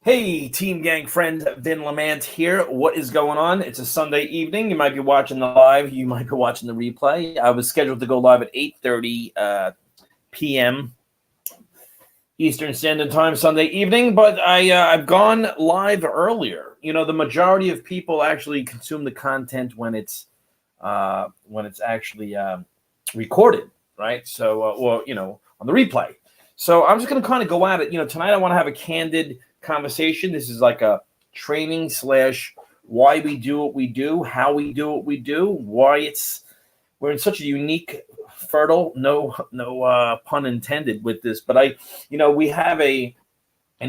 Hey, Team Gang friend, Vin Lamant here. What is going on? It's a Sunday evening. You might be watching the live. You might be watching the replay. I was scheduled to go live at 8:30 p.m. Eastern Standard Time Sunday evening, but I've gone live earlier. You know, the majority of people actually consume the content when it's actually recorded, right? So, or on the replay. So I'm just going to kind of go at it. Tonight I want to have a candid conversation. This is like a training slash why we do what we do, how we do what we do, why we're in such a unique, fertile, no pun intended with this, but we have an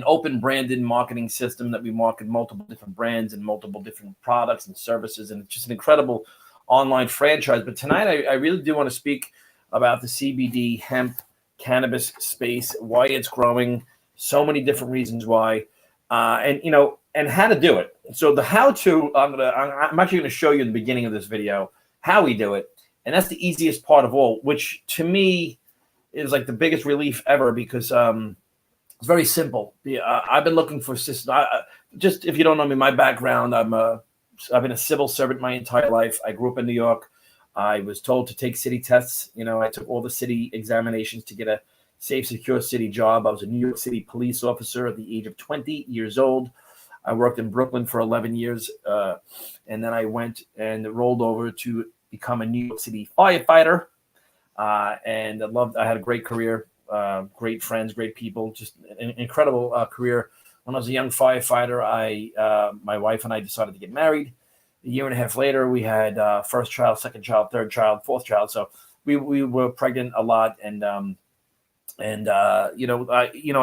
open branded marketing system that we market multiple different brands and multiple different products and services, and it's just an incredible online franchise. But tonight I really do want to speak about the CBD hemp cannabis space, why it's growing, so many different reasons why, and how to do it. So the how to, I'm actually going to show you in the beginning of this video how we do it, and that's the easiest part of all, which to me is like the biggest relief ever because it's very simple. I've been looking for systems. Just if you don't know me, my background, I've been a civil servant my entire life. I grew up in New York. I was told to take city tests. I took all the city examinations to get a safe, secure city job. I was a New York City police officer at the age of 20 years old. I worked in Brooklyn for 11 years, and then I went and rolled over to become a New York City firefighter. And I had a great career, great friends, great people, just an incredible career. When I was a young firefighter, my wife and I decided to get married. A year and a half later, we had first child, second child, third child, fourth child. So we were pregnant a lot, and I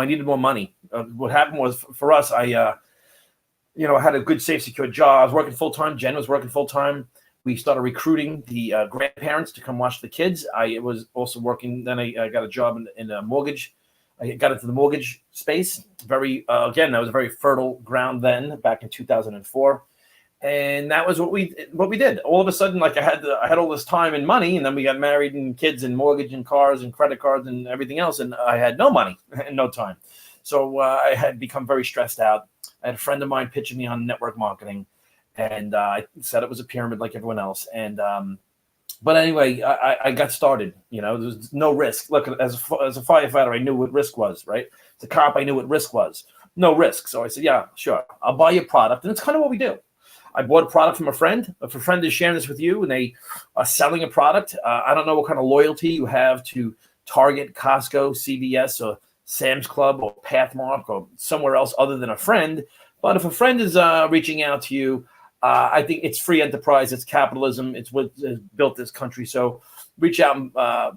needed more money. What happened was for us, I had a good, safe, secure job. I was working full time. Jen was working full time. We started recruiting the grandparents to come watch the kids. I was also working. Then I got a job in a mortgage. I got into the mortgage space. That was a very fertile ground then, back in 2004. And that was what we did. All of a sudden, like I had all this time and money, and then we got married and kids and mortgage and cars and credit cards and everything else, and I had no money and no time. So I had become very stressed out. I had a friend of mine pitching me on network marketing, and I said it was a pyramid like everyone else. And but anyway, I got started. There was no risk. Look, as a firefighter, I knew what risk was, right? As a cop, I knew what risk was. No risk. So I said, yeah, sure, I'll buy your product, and it's kind of what we do. I bought a product from a friend. If a friend is sharing this with you and they are selling a product, I don't know what kind of loyalty you have to Target, Costco, CVS, or Sam's Club, or Pathmark, or somewhere else other than a friend. But if a friend is reaching out to you, I think it's free enterprise. It's capitalism. It's what has built this country. So reach out and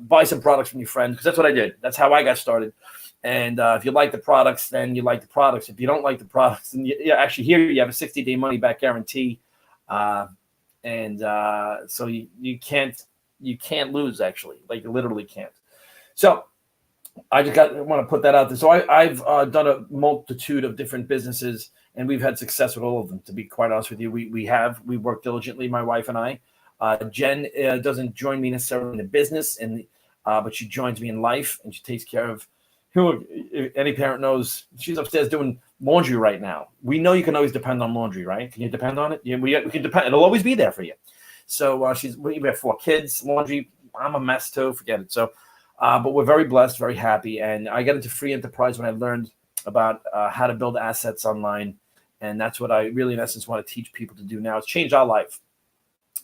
buy some products from your friend, because that's what I did. That's how I got started. And if you like the products, then you like the products. If you don't like the products, then actually here you have a 60-day money-back guarantee, so you can't lose, actually. Like, you literally can't. So I want to put that out there. So I've done a multitude of different businesses, and we've had success with all of them. To be quite honest with you, we work diligently, my wife and I. Jen doesn't join me necessarily in the business, but she joins me in life, and she takes care of. Any parent knows she's upstairs doing laundry right now. We know you can always depend on laundry, right? Can you depend on it? Yeah, we can depend. It'll always be there for you. So we have 4 kids. Laundry, I'm a mess too. Forget it. So, but we're very blessed, very happy. And I got into free enterprise when I learned about how to build assets online. And that's what I really, in essence, want to teach people to do now. It's change our life.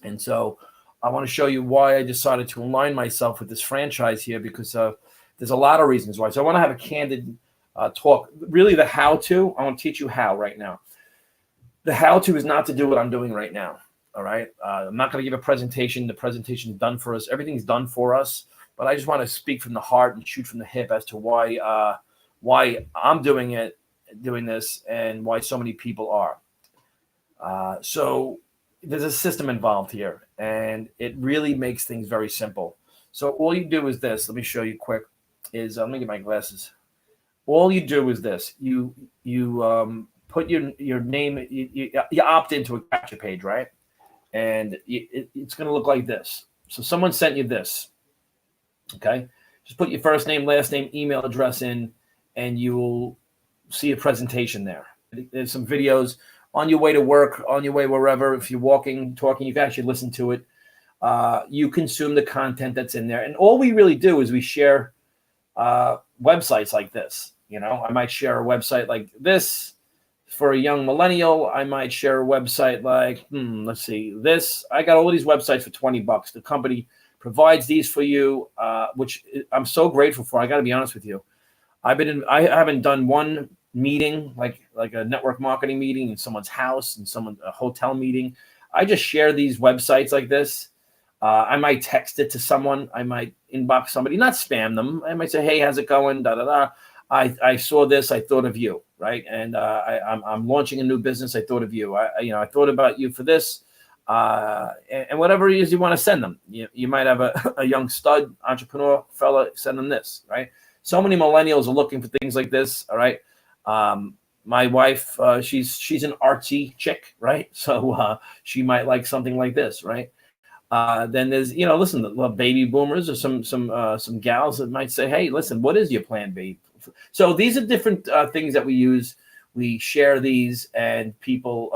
And so I want to show you why I decided to align myself with this franchise here, because there's a lot of reasons why. So I want to have a candid talk. Really, the how-to, I want to teach you how right now. The how-to is not to do what I'm doing right now, all right? I'm not going to give a presentation. The presentation is done for us. Everything's done for us. But I just want to speak from the heart and shoot from the hip as to why I'm doing this, and why so many people are. So there's a system involved here, and it really makes things very simple. So all you do is this. Let me show you quick. Let me get my glasses. All you do is this. You put your name. You opt into a captcha page, right? And it's going to look like this. So someone sent you this. Okay. Just put your first name, last name, email address in, and you will see a presentation there. There's some videos on your way to work, on your way wherever. If you're walking, talking, you can actually listen to it. You consume the content that's in there. And all we really do is we share websites like this. I might share a website like this for a young millennial. I might share a website like, let's see, this. I got all these websites for $20. The company provides these for you, which I'm so grateful for. I got to be honest with you. I haven't done one meeting like a network marketing meeting in someone's house and a hotel meeting. I just share these websites like this. I might text it to someone. I might inbox somebody, not spam them. I might say, "Hey, how's it going? Da da da. I saw this. I thought of you, right? And I'm launching a new business. I thought of you. I thought about you for this, and whatever it is you want to send them. You might have a young stud entrepreneur fella, send them this, right? So many millennials are looking for things like this. All right. My wife, she's an artsy chick, right? So she might like something like this, right? Then there's, listen, the baby boomers or some gals that might say, "Hey, listen, what is your plan B?" So these are different things that we use. We share these, and people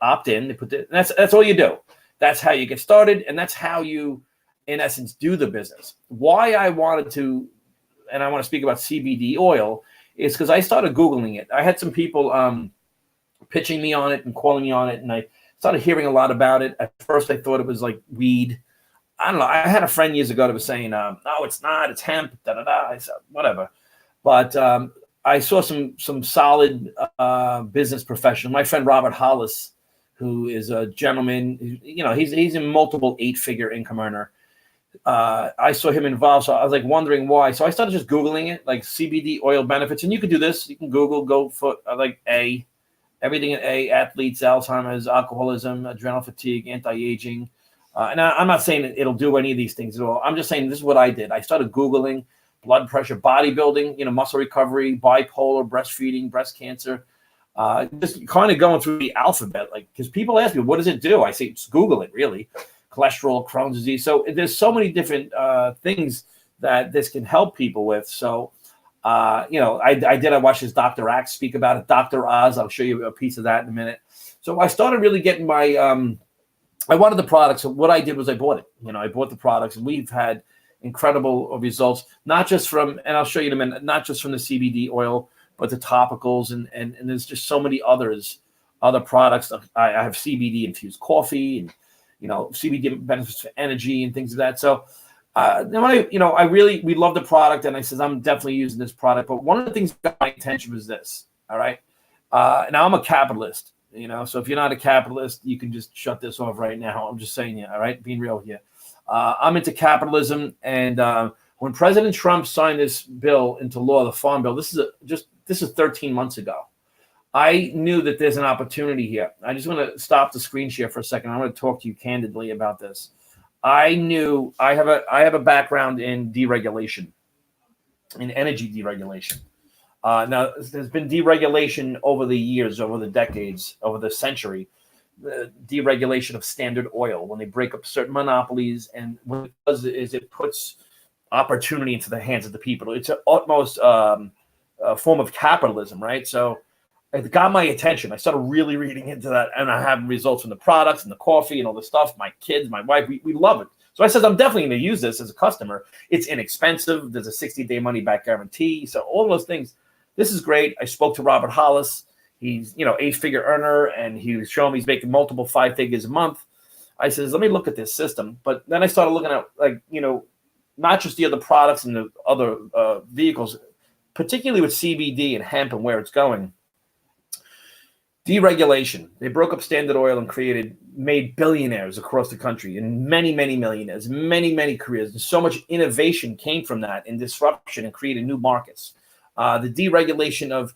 opt in. They put that's all you do. That's how you get started, and that's how you, in essence, do the business. Why I wanted to, and I want to speak about CBD oil, is because I started Googling it. I had some people pitching me on it and calling me on it, and I started hearing a lot about it. At first, I thought it was like weed. I don't know. I had a friend years ago that was saying, "No, it's not. It's hemp." Da da da. I said, "Whatever." But I saw some solid business professional. My friend Robert Hollis, who is a gentleman, he's a multiple 8-figure income earner. I saw him involved, so I was like wondering why. So I started just Googling it, like CBD oil benefits, and you can do this. You can go for like everything in A: athletes, Alzheimer's, alcoholism, adrenal fatigue, anti-aging. And I'm not saying it'll do any of these things at all. I'm just saying this is what I did. I started Googling blood pressure, bodybuilding, muscle recovery, bipolar, breastfeeding, breast cancer. Just kind of going through the alphabet, because people ask me, what does it do? I say, just Google it, really. Cholesterol, Crohn's disease. So there's so many different things that this can help people with. So, I watched this Dr. Axe speak about it. Dr. Oz, I'll show you a piece of that in a minute. So I started really getting my, I wanted the products. So what I did was I bought it. I bought the products, and we've had incredible results, not just from, and I'll show you in a minute, not just from the CBD oil, but the topicals, and there's just so many other products. I have CBD infused coffee, and CBD benefits for energy and things like that. So we love the product, and I says I'm definitely using this product. But one of the things that got my attention was this. All right, now I'm a capitalist, so if you're not a capitalist, you can just shut this off right now. I'm just saying, all right, being real here. I'm into capitalism, and when President Trump signed this bill into law, the Farm Bill, this is 13 months ago. I knew that there's an opportunity here. I just want to stop the screen share for a second. I want to talk to you candidly about this. I knew I have a background in deregulation, in energy deregulation. Now, there's been deregulation over the years, over the decades, over the century. The deregulation of Standard Oil, when they break up certain monopolies, and what it does is it puts opportunity into the hands of the people. It's an utmost form of capitalism, right? So it got my attention. I started really reading into that, and I have results from the products and the coffee and all the stuff. My kids, my wife, we love it. So I said, I'm definitely going to use this as a customer. It's inexpensive. There's a 60-day money-back guarantee. So all those things, this is great. I spoke to Robert Hollis. He's, 8-figure earner, and he was showing me he's making multiple 5 figures a month. I says, let me look at this system. But then I started looking at, not just the other products and the other vehicles, particularly with CBD and hemp and where it's going. Deregulation. They broke up Standard Oil and made billionaires across the country, and many, many millionaires, many, many careers. And so much innovation came from that, and disruption, and created new markets. The deregulation of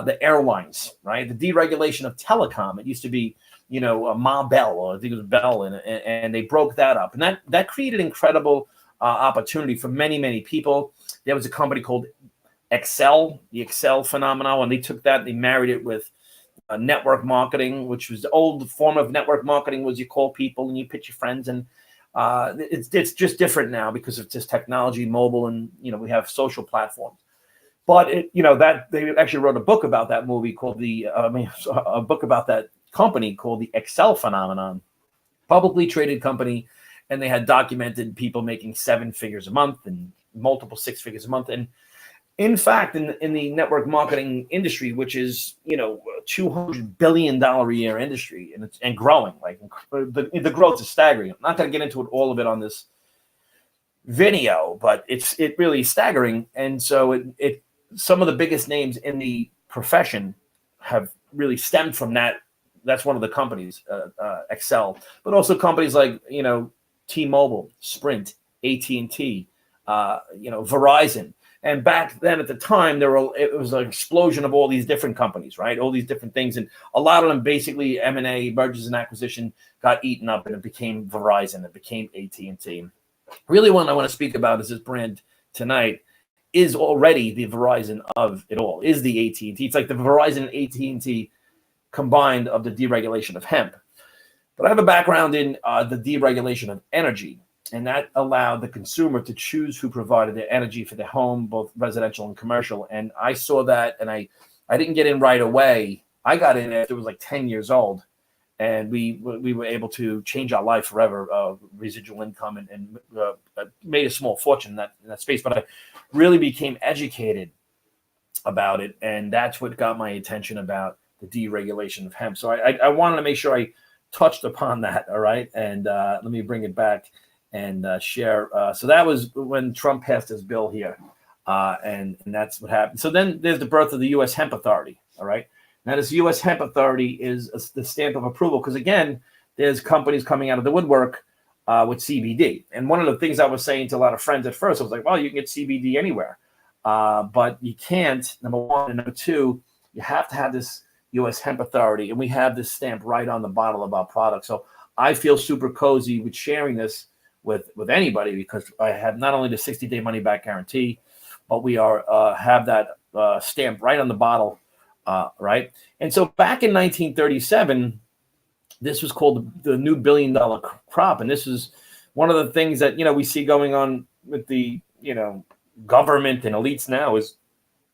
the airlines, right? The deregulation of telecom. It used to be, Ma Bell, or I think it was Bell, and they broke that up. And that created incredible opportunity for many, many people. There was a company called Excel, the Excel phenomenon, and they took that, they married it with network marketing, which was the old form of network marketing, was you call people and you pitch your friends. And it's just different now because of just technology, mobile, and, we have social platforms. But that they actually wrote a book about that movie called a book about that company called the Excel Phenomenon, publicly traded company, and they had documented people making 7 figures a month and multiple 6 figures a month. And in fact, in the network marketing industry, which is $200 billion a year industry, and growing, like the growth is staggering. I'm not going to get into all of it on this video, but it really staggering. And so it some of the biggest names in the profession have really stemmed from that. That's one of the companies, Excel, but also companies like T-Mobile, Sprint, AT&T, Verizon. And back then, at the time, it was an explosion of all these different companies, right? All these different things, and a lot of them basically M&A, mergers and acquisition, got eaten up, and it became Verizon, it became AT&T. Really, one I want to speak about is this brand tonight is already the Verizon of it all. Is the AT&T? It's like the Verizon and AT&T combined of the deregulation of hemp. But I have a background in the deregulation of energy. And that allowed the consumer to choose who provided the energy for their home, both residential and commercial. And I saw that, and I didn't get in right away. I got in after it was like 10 years old, and we were able to change our life forever, residual income, and made a small fortune in that space. But I really became educated about it, and that's what got my attention about the deregulation of hemp. So I wanted to make sure I touched upon that, all right? And let me bring it back and share. So that was when Trump passed his bill here, and that's what happened. So then there's the birth of the U.S. Hemp Authority, all right? Now this U.S. Hemp Authority is the stamp of approval because, again, there's companies coming out of the woodwork with CBD. And one of the things I was saying to a lot of friends at first, I was like, well, you can get CBD anywhere, but you can't, number one. And number two, you have to have this U.S. Hemp Authority, and we have this stamp right on the bottle of our product. So I feel super cozy with sharing this with anybody because I have not only the 60-day money-back guarantee, but we have that stamp right on the bottle, right? And so back in 1937, this was called the new billion-dollar crop, and this is one of the things that we see going on with the government and elites now is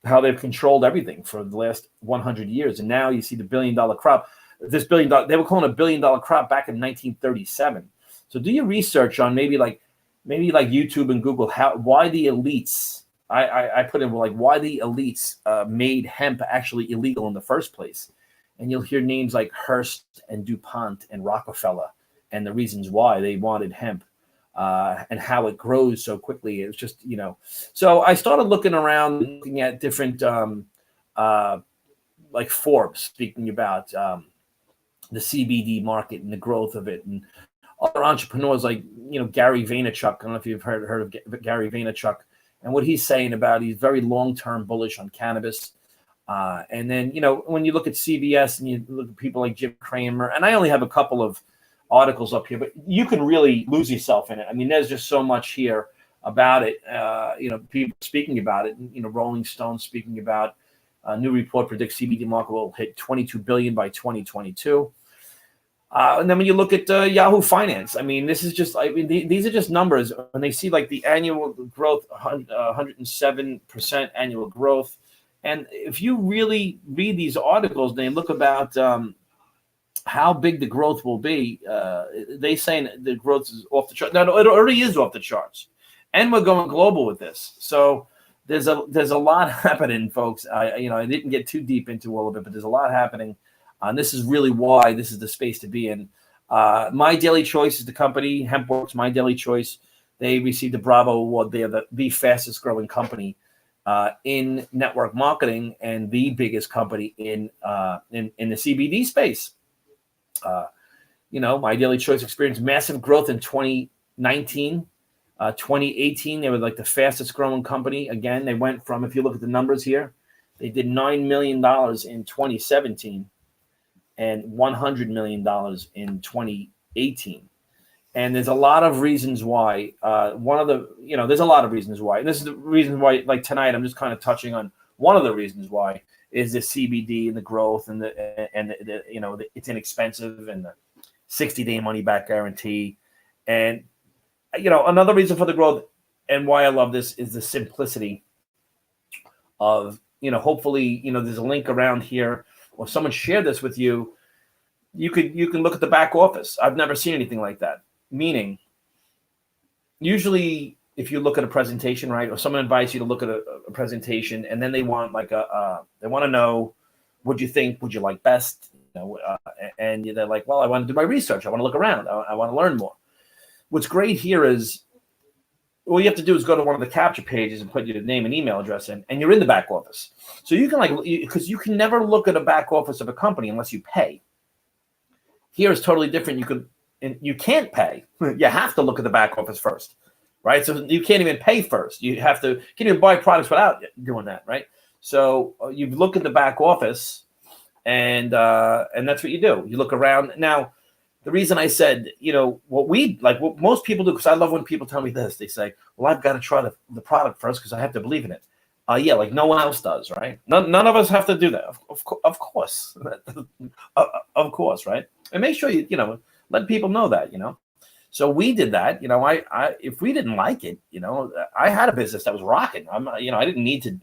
how they've controlled everything for the last 100 years, and now you see the billion-dollar crop. This billion-dollar, they were calling a billion-dollar crop back in 1937. So do your research on maybe like YouTube and Google why the elites. I put in like why the elites made hemp actually illegal in the first place, and you'll hear names like Hearst and DuPont and Rockefeller, and the reasons why they wanted hemp and how it grows so quickly. It was just So I started looking around, looking at different like Forbes speaking about the CBD market and the growth of it, and other entrepreneurs like Gary Vaynerchuk. I don't know if you've heard of Gary Vaynerchuk and what he's saying about he's very long-term bullish on cannabis. And then when you look at CBS and you look at people like Jim Cramer, and I only have a couple of articles up here, but you can really lose yourself in it. I mean, there's just so much here about it. People speaking about it. Rolling Stone speaking about a new report predicts CBD market will hit $22 billion by 2022. And then when you look at Yahoo Finance, I mean, this is just, these are just numbers. When they see like the annual growth, 107% annual growth. And if you really read these articles, they look about how big the growth will be. They saying the growth is off the chart. No, it already is off the charts. And we're going global with this. So there's a lot happening, folks. I didn't get too deep into all of it, but there's a lot happening. And this is really why this is the space to be in. My Daily Choice is the company. HempWorks, My Daily Choice. They received a Bravo Award. They are the fastest growing company in network marketing and the biggest company in the CBD space. My Daily Choice experienced massive growth in 2019. 2018, they were like the fastest growing company. Again, they went from, if you look at the numbers here, they did $9 million in 2017. And $100 million in 2018. And there's a lot of reasons why. There's a lot of reasons why. And this is the reason why, like tonight, I'm just kind of touching on one of the reasons why is the CBD and the growth and it's inexpensive and the 60-day money-back guarantee. And, another reason for the growth and why I love this is the simplicity of, hopefully, there's a link around here, or someone shared this with you. You can look at the back office. I've never seen anything like that. Meaning, usually if you look at a presentation, right, or someone invites you to look at a presentation, and then they want they want to know, what do you think? Would you like best? And they're like, well, I want to do my research. I want to look around. I want to learn more. What's great here is, all you have to do is go to one of the capture pages and put your name and email address in, and you're in the back office. So you can because you can never look at a back office of a company unless you pay. Here is totally different. You can't pay. You have to look at the back office first, right? So you can't even pay first. You can't even buy products without doing that, right? So you look at the back office, and that's what you do. You look around. Now, the reason I said, what most people do, because I love when people tell me this, they say, well, I've got to try the product first because I have to believe in it. Yeah, like no one else does, right? None of us have to do that. Of course. Of course, right? And make sure you let people know that, So we did that. I if we didn't like it, I had a business that was rocking. I didn't need to,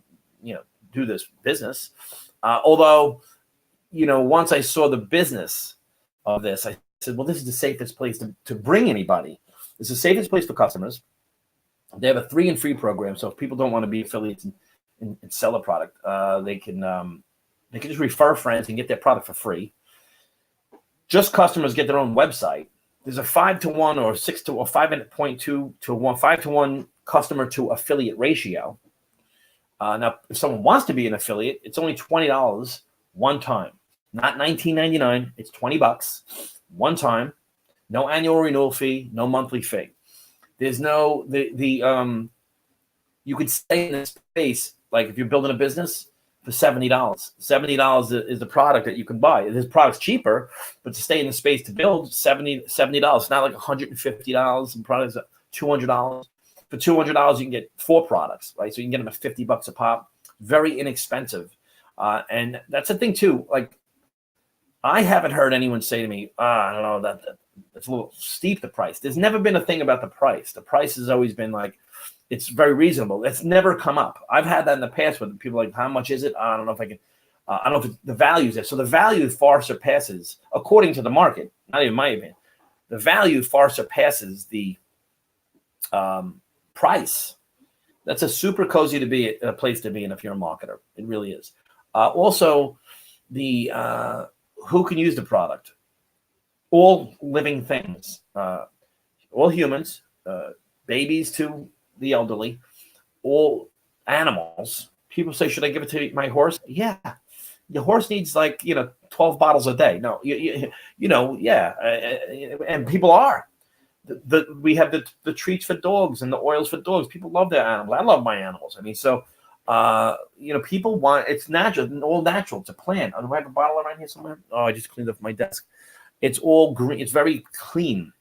do this business. Although, once I saw the business of this, I said, well, this is the safest place to bring anybody. It's the safest place for customers. They have a 3 and free program. So if people don't want to be affiliates and sell a product, they can just refer friends and get their product for free. Just customers get their own website. There's a 5-to-1 or 6 to 5.2 to 1, 5-to-1 customer to affiliate ratio. Now, if someone wants to be an affiliate, it's only $20 one time, not $19.99. It's $20 one time. No annual renewal fee, no monthly fee. There's no you could stay in this space, like if you're building a business, for $70. $70 is the product that you can buy. This product's cheaper, but to stay in the space to build, $70. It's not like $150. Some products are $200. For $200, you can get 4 products, right? So you can get them at $50 a pop. Very inexpensive. And that's the thing too. Like, I haven't heard anyone say to me, I don't know, that's a little steep, the price. There's never been a thing about the price. The price has always been like, it's very reasonable. It's never come up. I've had that in the past with people like, how much is it? I don't know if I can, I don't know if the value is there. So the value far surpasses, according to the market, not even my opinion, the value far surpasses the price. That's a super cozy a place to be in if you're a marketer. It really is. Also, the who can use the product? All living things, all humans, babies to the elderly, all animals. People say, should I give it to my horse? Yeah. Your horse needs 12 bottles a day. No, yeah. And people are. We have the treats for dogs and the oils for dogs. People love their animals. I love my animals. I mean, so, people want, it's natural, all natural. It's a plant. Do I have a bottle around here somewhere? Oh, I just cleaned up my desk. It's all green. It's very clean.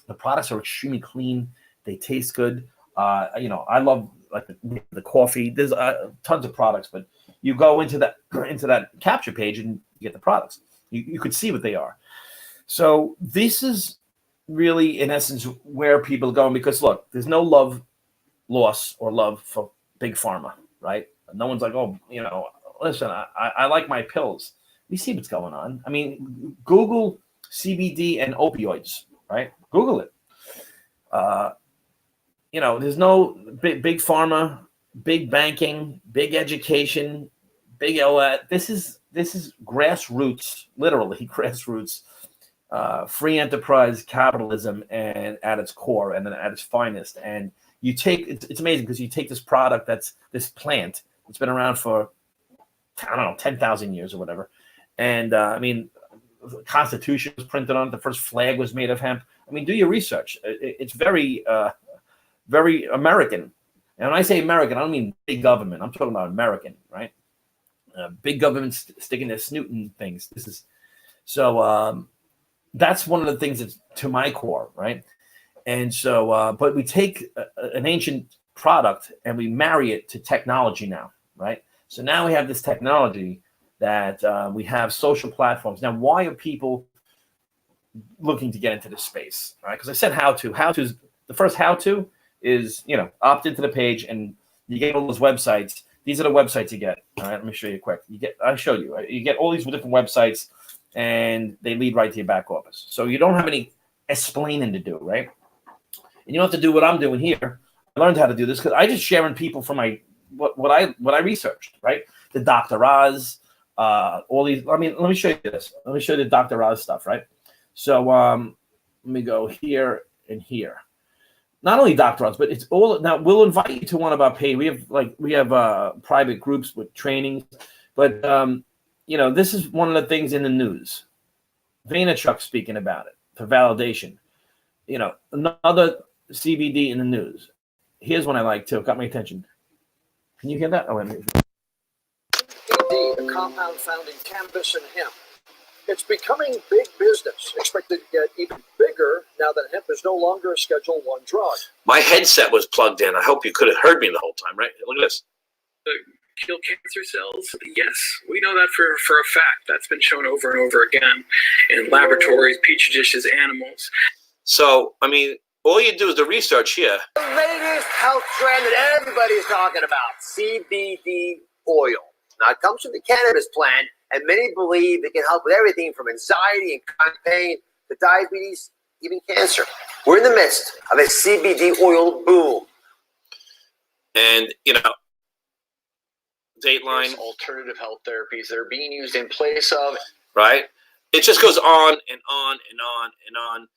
The products are extremely clean. They taste good. I love the coffee. There's tons of products, but you go into that capture page and you get the products. You could see what they are. So this is really, in essence, where people are going, because look, there's no loss or love for big pharma, right? No one's like, oh, listen, I like my pills. We see what's going on. I mean, Google CBD and opioids, right? Google it. There's no big pharma, big banking, big education, big this is grassroots, literally grassroots, free enterprise capitalism, and at its core and then at its finest. And you take it's amazing because you take this product that's this plant that's been around for 10,000 years or whatever, and the Constitution was printed on it. The first flag was made of hemp. I mean, do your research. It's very very American. And when I say American, I don't mean big government. I'm talking about American, right? Big government sticking their snoot in things. That's one of the things that's to my core, right? And so, but we take an ancient product and we marry it to technology now, right? So now we have this technology that we have social platforms. Now, why are people looking to get into this space, right? Because I said how to. The first how to is, opt into the page and you get all those websites. These are the websites you get. All right, let me show you quick. I showed you. You get all these different websites, and they lead right to your back office. So you don't have any explaining to do, right? And you don't have to do what I'm doing here. I learned how to do this because I just sharing people from my what I researched, right? The Dr. Oz, all these. I mean, let me show you this. Let me show you the Dr. Oz stuff, right? So let me go here and here. Not only Dr. Oz, but it's all. Now we'll invite you to one of our paid. We have private groups with trainings, but this is one of the things in the news. Vaynerchuk speaking about it for validation. Another CBD in the news. Here's one I like too. Got my attention. Can you hear that? Oh, wait a minute. CBD, a compound found in cannabis and hemp. It's becoming big business, expected to get even bigger now that hemp is no longer a Schedule I drug. My headset was plugged in. I hope you could have heard me the whole time, right? Look at this. Kill cancer cells? Yes, we know that for a fact. That's been shown over and over again in laboratories, petri dishes, animals. So, I mean, all you do is the research here. The latest health trend that everybody's talking about, CBD oil. Now, it comes from the cannabis plant, and many believe it can help with everything from anxiety and chronic pain to diabetes, even cancer. We're in the midst of a CBD oil boom. And, Dateline. Alternative health therapies that are being used in place of. Right? It just goes on and on and on and on.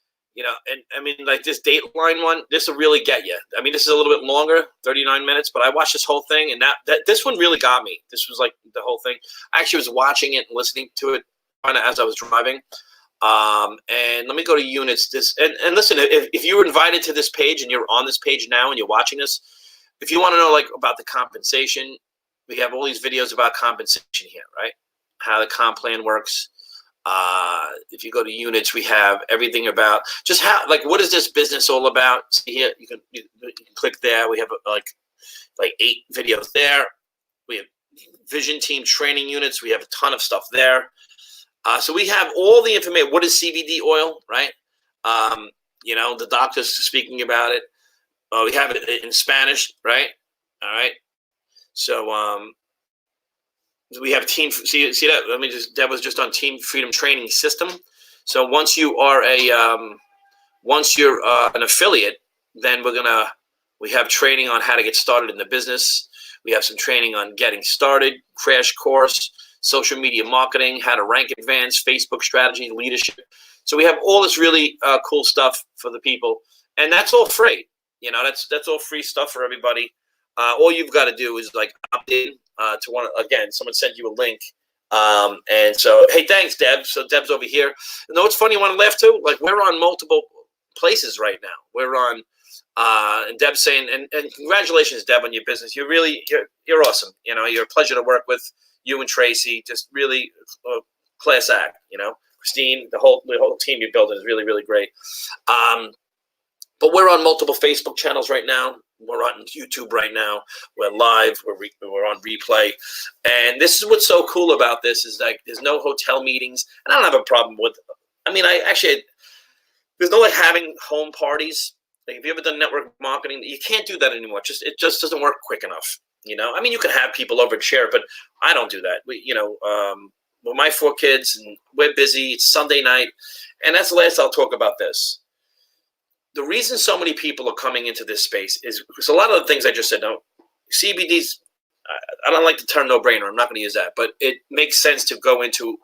And I mean, like this Dateline one, this will really get you. I mean, this is a little bit longer, 39 minutes, but I watched this whole thing, and this one really got me. This was like the whole thing. I actually was watching it and listening to it kind of as I was driving. And let me go to units. And listen, if you were invited to this page and you're on this page now and you're watching this, if you want to know like about the compensation, we have all these videos about compensation here, right? How the comp plan works. If you go to units, we have everything about just how, like, what is this business all about? See here, you can click there. We have like 8 videos there. We have vision team training units. We have a ton of stuff there. So we have all the information. What is CBD oil, right? The doctors speaking about it. We have it in Spanish, right? All right. So we have team. See that? That was just on Team Freedom Training System. So once you are once you're an affiliate, then we have training on how to get started in the business. We have some training on getting started, crash course, social media marketing, how to rank advance, Facebook strategy, leadership. So we have all this really cool stuff for the people, and that's all free. That's all free stuff for everybody. All you've got to do is like opt in to one. Again, someone sent you a link, and so hey, thanks, Deb. So Deb's over here. You know what's funny? You want to laugh too? Like we're on multiple places right now. We're on, and Deb's saying, and congratulations, Deb, on your business. You're awesome. You're a pleasure to work with. You and Tracy, just really class act. Christine, the whole team you built is really, really great. But we're on multiple Facebook channels right now. We're on YouTube right now. We're live. We're on replay. And this is what's so cool about this is like there's no hotel meetings. And I don't have a problem with there's no like having home parties. Like if you ever done network marketing, you can't do that anymore. It just doesn't work quick enough. I mean, you can have people over and share, but I don't do that. With my 4 kids and we're busy. It's Sunday night. And that's the last I'll talk about this. The reason so many people are coming into this space is because a lot of the things I just said, no, CBD's, I don't like the term no-brainer. I'm not going to use that, but it makes sense to go into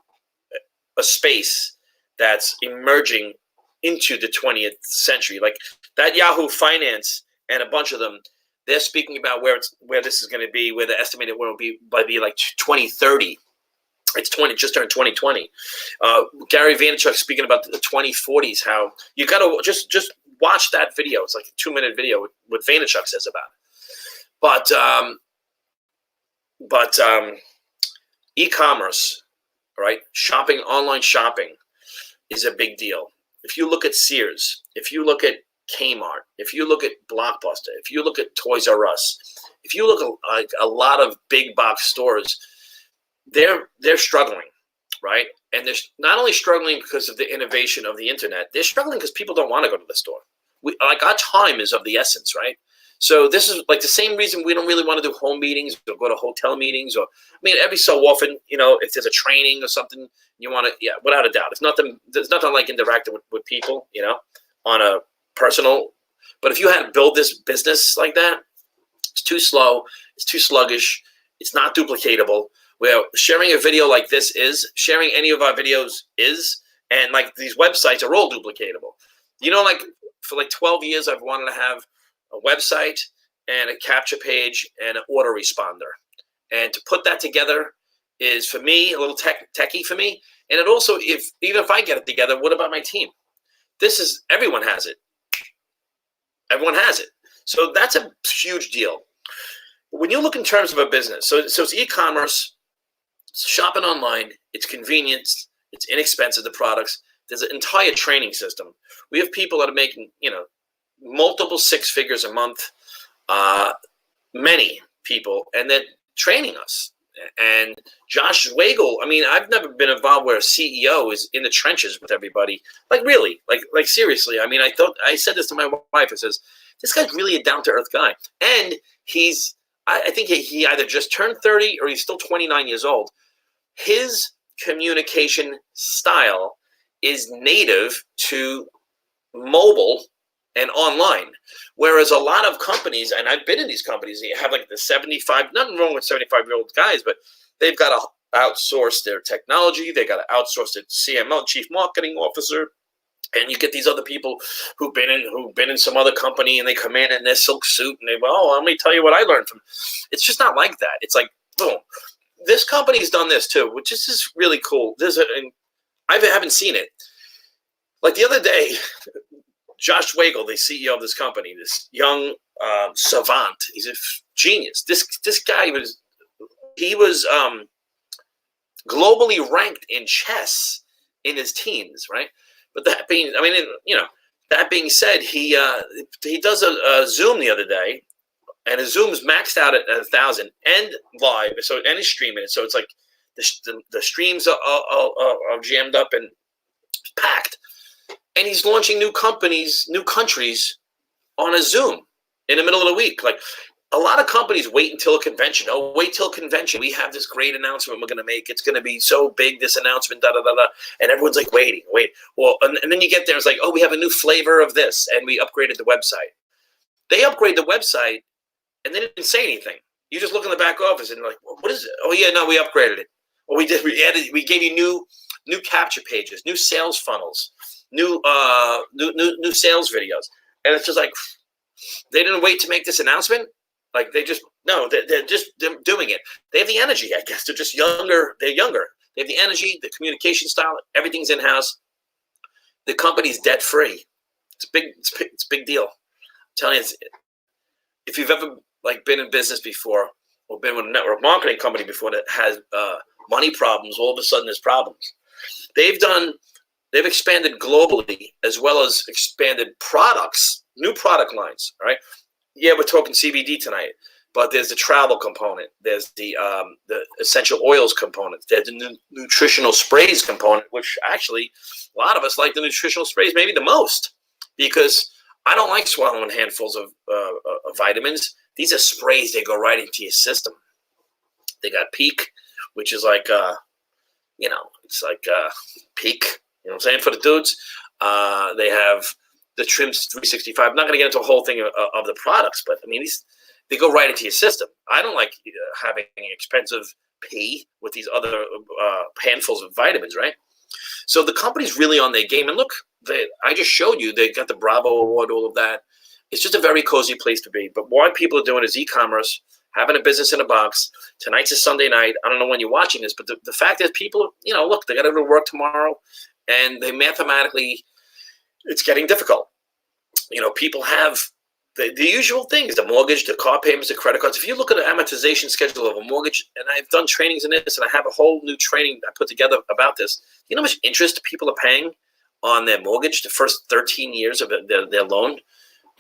a space that's emerging into the 20th century. Like that Yahoo Finance and a bunch of them, they're speaking about where this is going to be, where the estimated where it will be by like 2030. It's just turned 2020. Gary Vaynerchuk speaking about the 2040s. How you got to just watch that video. It's like a 2-minute video with what Vaynerchuk says about it. But e-commerce, right? Shopping, online shopping, is a big deal. If you look at Sears, if you look at Kmart, if you look at Blockbuster, if you look at Toys R Us, if you look at like a lot of big box stores, they're struggling, right? And they're not only struggling because of the innovation of the internet, they're struggling because people don't want to go to the store. Our time is of the essence, right? So this is like the same reason we don't really want to do home meetings or go to hotel meetings, or I mean, every so often, if there's a training or something you want to, yeah, without a doubt, there's nothing like interacting with people, on a personal. But if you had to build this business like that, it's too slow, it's too sluggish, it's not duplicatable. Where sharing a video like this is, sharing any of our videos is, and like these websites are all duplicatable. Like for like 12 years, I've wanted to have a website and a capture page and an autoresponder. And to put that together is, for me, a little techie for me. And it also, even if I get it together, what about my team? Everyone has it. Everyone has it. So that's a huge deal. When you look in terms of a business, so it's e-commerce, it's shopping online, it's convenience, it's inexpensive, the products. There's an entire training system. We have people that are making, multiple six figures a month, many people, and they're training us. And Josh Wagle, I mean, I've never been involved where a CEO is in the trenches with everybody. Like really, like seriously. I mean, I said this to my wife. I says, this guy's really a down-to-earth guy. And I think he either just turned 30 or he's still 29 years old. His communication style is native to mobile and online, whereas a lot of companies, and I've been in these companies, you have like the 75, nothing wrong with 75-year-old guys, but they've got to outsource their technology, they got to outsource their CMO, chief marketing officer, and you get these other people who've been in some other company, and they come in their silk suit, and they go, oh, let me tell you what I learned from. It's just not like that. It's like, boom, this company's done this too, which is really cool. I haven't seen it. Like the other day, Josh Wagle, the CEO of this company, this young savant, he's a genius. This guy was globally ranked in chess in his teens, right? But that being said, he does a Zoom the other day, and his Zoom's maxed out at 1,000 and live, and he's streaming it. So it's like the streams are jammed up and packed. And he's launching new companies, new countries on a Zoom in the middle of the week. Like a lot of companies wait until a convention. Oh, wait till convention. We have this great announcement we're going to make. It's going to be so big, this announcement, da-da-da-da. And everyone's like, wait. Well, and then you get there, it's like, oh, we have a new flavor of this, and we upgraded the website. They upgrade the website, and they didn't say anything. You just look in the back office, and like, well, what is it? Oh, yeah, no, we upgraded it. Well, we gave you new capture pages, new sales funnels, new sales videos. And it's just like, they didn't wait to make this announcement. Like they're just doing it. They have the energy, I guess. They're just younger. They're younger. They have the energy, the communication style, everything's in-house. The company's debt free. It's a big deal. I'm telling you, if you've ever been in business before or been with a network marketing company before that has money problems, all of a sudden there's problems. They've expanded globally as well as expanded products, new product lines, right? Yeah, we're talking CBD tonight, but there's the travel component. There's the essential oils component. There's the nutritional sprays component, which actually a lot of us like the nutritional sprays maybe the most, because I don't like swallowing handfuls of vitamins. These are sprays. They go right into your system. They got Peak, which is like, it's like Peak, you know what I'm saying, for the dudes. They have the Trims 365. I'm not going to get into a whole thing of the products, but I mean, they go right into your system. I don't like having expensive pee with these other handfuls of vitamins, right? So the company's really on their game. And look, I just showed you, they got the Bravo Award, all of that. It's just a very cozy place to be. But what people are doing is e-commerce, having a business in a box. Tonight's a Sunday night. I don't know when you're watching this, but the fact is people, look, they got to go to work tomorrow, and they mathematically, it's getting difficult. People have the usual things, the mortgage, the car payments, the credit cards. If you look at the amortization schedule of a mortgage, and I've done trainings in this, and I have a whole new training I put together about this. You know how much interest people are paying on their mortgage the first 13 years of their loan?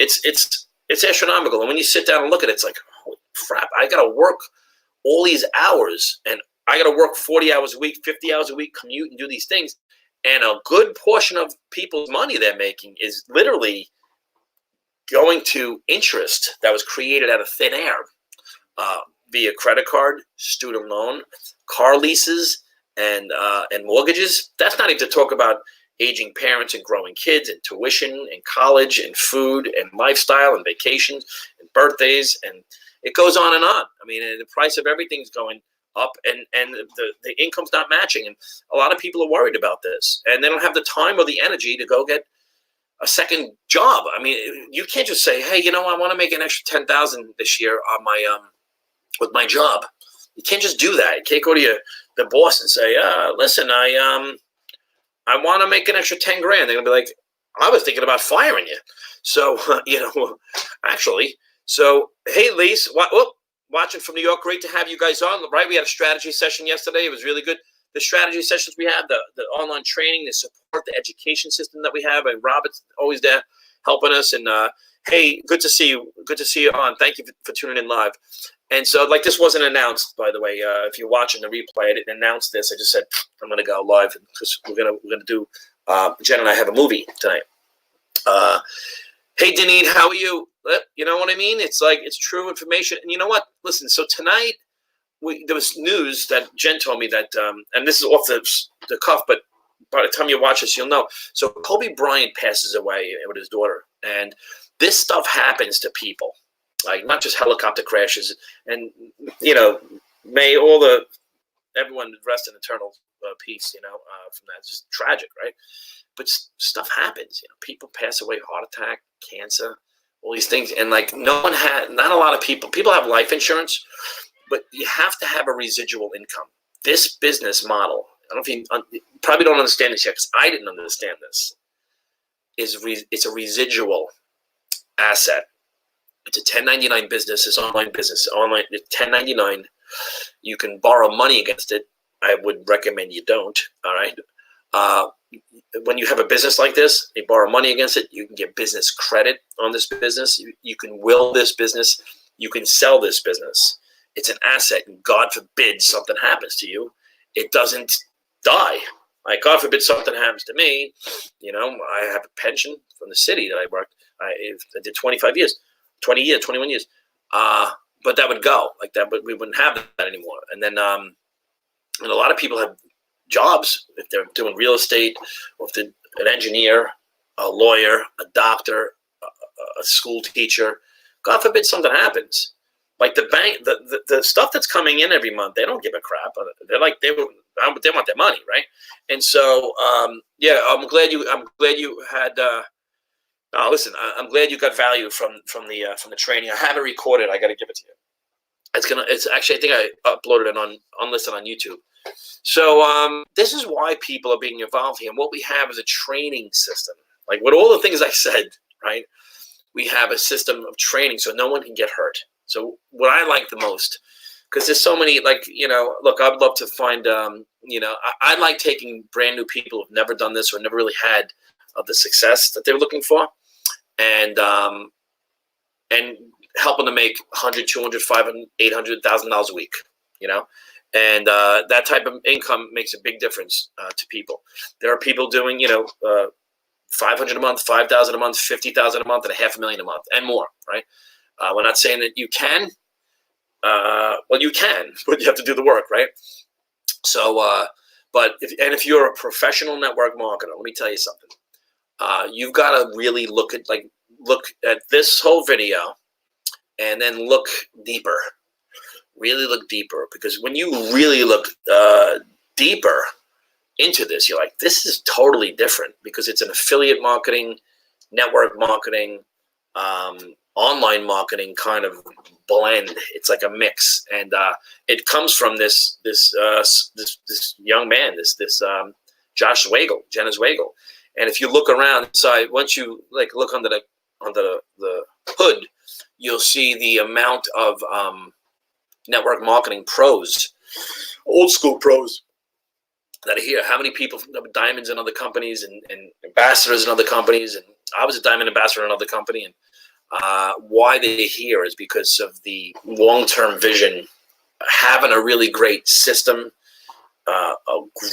It's astronomical. And when you sit down and look at it, it's like, holy crap, I got to work all these hours, and I got to work 40 hours a week, 50 hours a week, commute and do these things. And a good portion of people's money they're making is literally going to interest that was created out of thin air via credit card, student loan, car leases, and mortgages. That's not even to talk about aging parents and growing kids and tuition and college and food and lifestyle and vacations and birthdays, and it goes on and on. I mean, and the price of everything's going up, and the income's not matching, and a lot of people are worried about this, and they don't have the time or the energy to go get a second job. I mean, you can't just say, hey, I want to make an extra $10,000 this year on my with my job. You can't just do that. You can't go to the boss and say, listen, I want to make an extra 10 grand. They're gonna be like, I was thinking about firing you. So actually, so hey, Lise, watching from New York, great to have you guys on. Right, we had a strategy session yesterday. It was really good. The strategy sessions we have, the online training, the support, the education system that we have, and Robert's always there helping us. And hey, good to see you. Good to see you on. Thank you for tuning in live. And so, this wasn't announced, by the way. If you're watching the replay, I didn't announce this. I just said I'm going to go live because we're gonna do. Jen and I have a movie tonight. Hey, Deneen, how are you? You know what I mean? It's it's true information. And you know what? Listen. So tonight, there was news that Jen told me that, and this is off the cuff, but by the time you watch this, you'll know. So Kobe Bryant passes away with his daughter, and this stuff happens to people. Not just helicopter crashes, and may everyone rest in eternal peace. From that, it's just tragic, right? But stuff happens. People pass away, heart attack, cancer, all these things, and not a lot of people have life insurance, but you have to have a residual income. This business model, I don't know if you probably don't understand this yet, because I didn't understand this. It's a residual asset. It's a 1099 business. It's online business. Online 1099. You can borrow money against it. I would recommend you don't. All right. When you have a business like this, you borrow money against it. You can get business credit on this business. You can will this business. You can sell this business. It's an asset, and God forbid something happens to you, it doesn't die. God forbid something happens to me. I have a pension from the city that I worked. I did 25 years. 21 years. But that would go like that, but we wouldn't have that anymore. And then, and a lot of people have jobs if they're doing real estate, or if they're an engineer, a lawyer, a doctor, a school teacher. God forbid something happens. The bank, the stuff that's coming in every month, they don't give a crap. They're they want their money, right? And so, I'm glad you had. Listen, I'm glad you got value from the training. I have it recorded. I got to give it to you. It's actually, I think I uploaded it unlisted on YouTube. So this is why people are being involved here. And what we have is a training system. With all the things I said, right? We have a system of training so no one can get hurt. So what I like the most, because there's so many, look, I'd love to find, I like taking brand new people who've never done this or never really had the success that they're looking for, and helping to make $100, $200, $500, $800,000 a week, and that type of income makes a big difference to people. There are people doing, $500 a month, $5,000 a month, $50,000 a month, and $500,000 a month, and more, right? We're not saying that you can. Well, you can, but you have to do the work, right? So, but if you're a professional network marketer, let me tell you something. You've got to really look at this whole video, and then look deeper. Really look deeper, because when you really look deeper into this, you're like, this is totally different, because it's an affiliate marketing, network marketing, online marketing kind of blend. It's like a mix, and it comes from this young man, this Josh Zwagel, Jenna Zwagel. And if you look around inside, once you look under the hood, you'll see the amount of network marketing pros, old school pros that are here. How many people have diamonds in other companies and ambassadors in other companies? And I was a diamond ambassador in another company. And why they're here is because of the long-term vision, having a really great system, a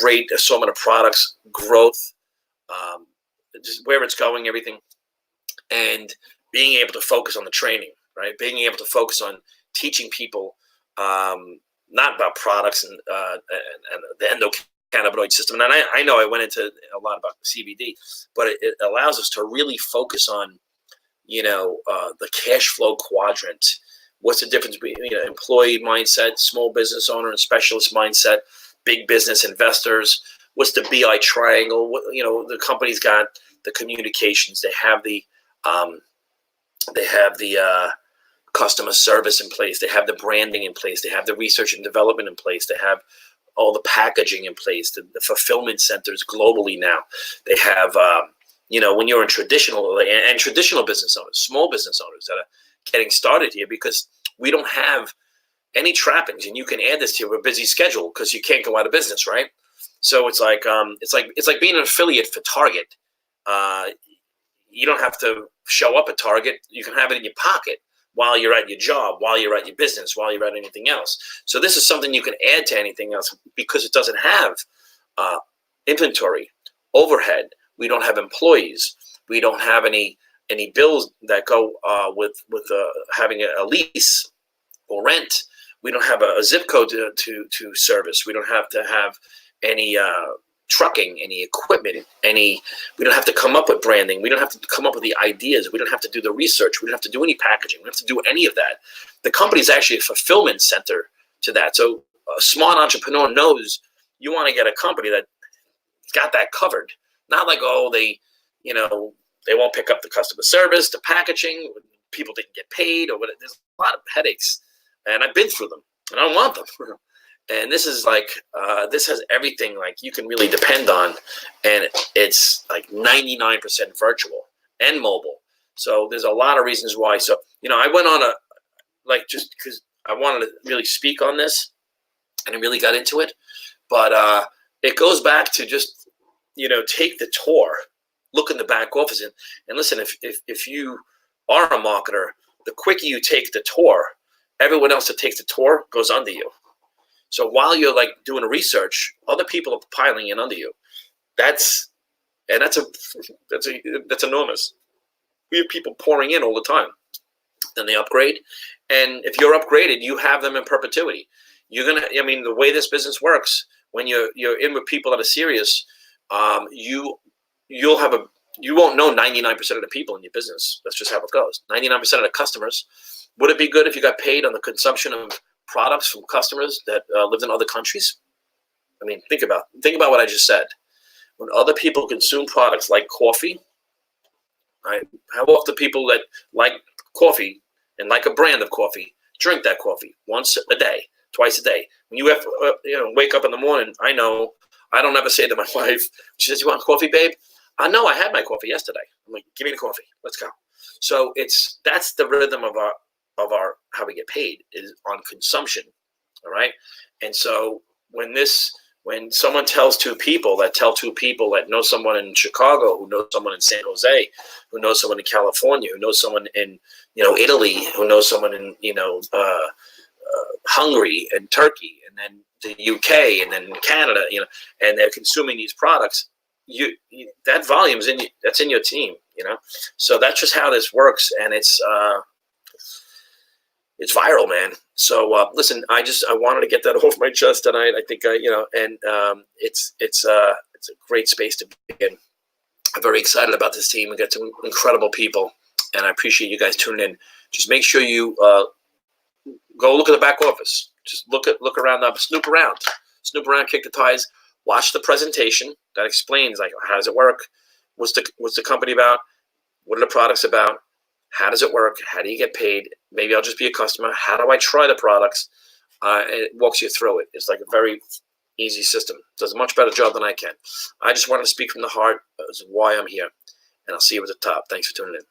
great assortment of products, growth, just where it's going, everything, and being able to focus on the training, right? Being able to focus on teaching people, not about products and the endocannabinoid system. And I know I went into a lot about CBD, but it allows us to really focus on, the cash flow quadrant. What's the difference between employee mindset, small business owner and specialist mindset, big business investors? What's the BI triangle? The company's got the communications. They have the customer service in place. They have the branding in place. They have the research and development in place. They have all the packaging in place, the fulfillment centers globally now. They have, when you're in traditional business owners, small business owners that are getting started here, because we don't have any trappings, and you can add this to your busy schedule because you can't go out of business, right? So it's like being an affiliate for Target. You don't have to show up at Target. You can have it in your pocket while you're at your job, while you're at your business, while you're at anything else. So this is something you can add to anything else because it doesn't have inventory, overhead. We don't have employees. We don't have any bills that go with having a lease or rent. We don't have a zip code to service. We don't have to have any trucking, any equipment, we don't have to come up with branding. We don't have to come up with the ideas. We don't have to do the research. We don't have to do any packaging. We don't have to do any of that. The company is actually a fulfillment center to that. So a smart entrepreneur knows you want to get a company that's got that covered. Not like, they won't pick up the customer service, the packaging, people didn't get paid, or whatever. There's a lot of headaches, and I've been through them, and I don't want them. And this is this has everything you can really depend on, and it's 99% virtual and mobile. So there's a lot of reasons why. So I went on just because I wanted to really speak on this, and I really got into it. But it goes back to just take the tour, look in the back office, and listen. If you are a marketer, the quicker you take the tour, everyone else that takes the tour goes under you. So while you're doing a research, other people are piling in under you. That's enormous. We have people pouring in all the time. Then they upgrade, and if you're upgraded, you have them in perpetuity. The way this business works, when you're in with people that are serious, you won't know 99% of the people in your business. That's just how it goes. 99% of the customers. Would it be good if you got paid on the consumption of products from customers that lived in other countries? Think about what I just said. When other people consume products like coffee, right? How often people that like coffee and like a brand of coffee drink that coffee? Once a day, twice a day. When you have wake up in the morning, I know I don't ever say to my wife, she says, "You want coffee, babe?" I know I had my coffee yesterday. I'm like, "Give me the coffee. Let's go." So that's the rhythm of our how we get paid is on consumption. All right. And so when someone tells two people that know someone in Chicago, who knows someone in San Jose, who knows someone in California, who knows someone in Italy, who knows someone in Hungary and Turkey, and then the UK, and then Canada, and they're consuming these products, that volume that's in your team, So that's just how this works, and it's viral, man. So listen, I wanted to get that off my chest tonight. I think it's a great space to be in. I'm very excited about this team. We got some incredible people, and I appreciate you guys tuning in. Just make sure you go look at the back office. Just look around, snoop around, kick the tires, watch the presentation that explains how does it work, what's the company about, what are the products about. How does it work? How do you get paid? Maybe I'll just be a customer. How do I try the products? And it walks you through it. It's a very easy system. Does a much better job than I can. I just wanted to speak from the heart. That's why I'm here. And I'll see you at the top. Thanks for tuning in.